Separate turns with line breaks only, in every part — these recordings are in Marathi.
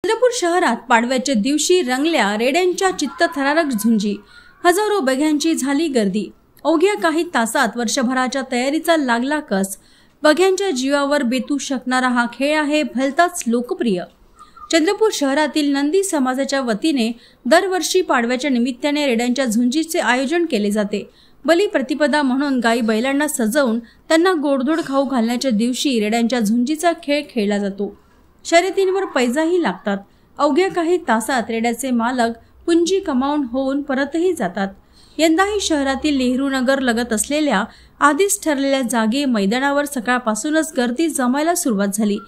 चंद्रपूर शहरात पाडव्याच्या दिवशी रंगल्या रेड्यांच्या चित्तथरारक झुंजी। हजारो बघ्यांची झाली गर्दी। अवघ्या काही तासात वर्षभराच्या तयारीचा लागला कस। बघ्यांच्या जीवावर बेतू शकणारा हा खेळ आहे भलताच लोकप्रिय। चंद्रपूर शहरातील नंदी समाजाच्या वतीने दरवर्षी पाडव्याच्या निमित्ताने रेड्यांच्या झुंजीचे आयोजन केले जाते। बली प्रतिपदा म्हणून गाई बैलांना सजवून त्यांना गोडधोड खाऊ घालण्याच्या दिवशी रेड्यांच्या झुंजीचा खेळ खेळला जातो। शर्यतींवर पैजाही लागतात। अवघ्या काही तासात रेड्याचे मालक पुंजी कमावून होऊन परतही जातात। यंदाही शहरातील नेहरू नगर लगत असलेल्या आधीच ठरलेल्या जागे मैदानावर सकाळपासूनच गर्दी जमायला सुरुवात झाली।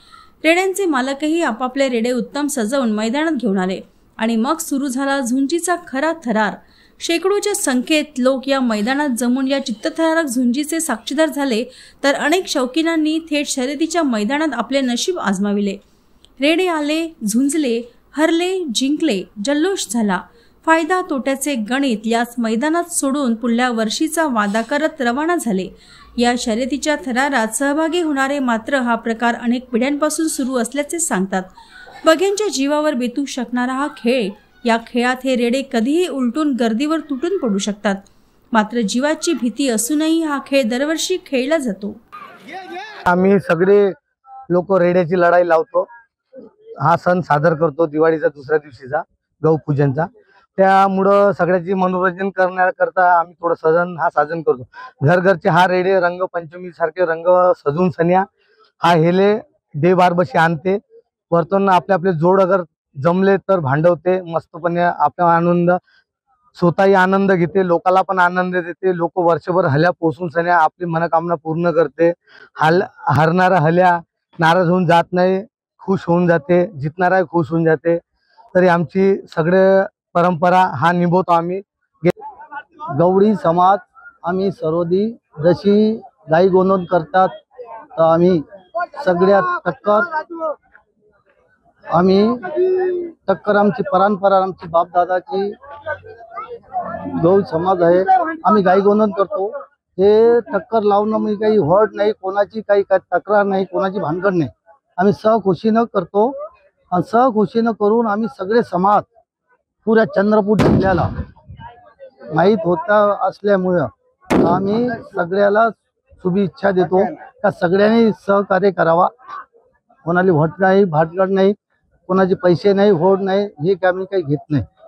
रेड्यांचे मालकही आपापले रेडे उत्तम सजवून मैदानात घेऊन आले आणि मग सुरू झाला झुंजीचा खरा थरार। शेकडोच्या संख्येत लोक या मैदानात जमून या चित्तथरारक झुंजीचे साक्षीदार झाले, तर अनेक शौकीनांनी थेट शर्यतीच्या मैदानात आपले नशीब आजमाविले। रेडे आले, झुंजले, हरले, जिंकले, जल्लोष झाला। फायदा तोट्याचे गणित याच मैदानात सोडून पुढल्या वर्षीचा वादा करत रवाना झाले। या शर्यतीच्या थरारात सहभागी होणारे मात्र हा प्रकार अनेक पिढ्यांपासून सुरू असल्याचे सांगतात। बघ्यांच्या जीवावर बेतू शकणारा हा खेळ, या खेळात हे रेडे कधीही उलटून गर्दीवर तुटून पडू शकतात। मात्र जीवाची भीती असूनही हा खेळ दरवर्षी खेळला जातो।
आम्ही सगळे लोक रेड्याची लढाई लावतो। हा सण सादर करतो दिवाळीचा दुसऱ्या दिवशीचा गौपूजनचा। त्यामुळे सगळ्याची मनोरंजन करण्याकरता आम्ही थोडं सजन साजन करतो। घरघरचे हा रेडे रंगपंचमी सारखे रंग सजून सन्या हा हेले दे बारबशी आणते। वरतून आपले आपले जोड अगर जमले तर भांडवते मस्तपणे। आपला आनंद स्वतःही आनंद घेते, लोकाला पण आनंद देते। लोक वर्षभर हल्या पोसून सन्या आपली मनोकामना पूर्ण करते। हरणारा हल्या नाराज होऊन जात नाही, खुश होऊन जाते। जितणारा खुश होऊन जाते। तरी आमची सगळे परंपरा हा निभवतो आम्ही।
गवळी समाज आम्ही सर्वदी जशी गाई गोंदण करतात तर आम्ही सगळ्यात टक्कर आमची परंपरा आमची बापदादाची गवळी समाज आहे। आम्ही गाई गोंदण करतो। हे टक्कर लावणं म्हणजे काही हट नाही, कोणाची काही तक्रार नाही, कोणाची भानगड नाही। आम्ही सहखुशीनं करतो आणि सहखुशीनं करून आम्ही सगळे समाज पुऱ्या चंद्रपूर जिल्ह्याला माहीत होता असल्यामुळे आम्ही सगळ्याला शुभेच्छा देतो का सगळ्यांनी सहकार्य करावा। कोणाला भट नाही, भाटगड नाही, कोणाचे पैसे नाही, होड नाही, हे आम्ही काही घेत नाही।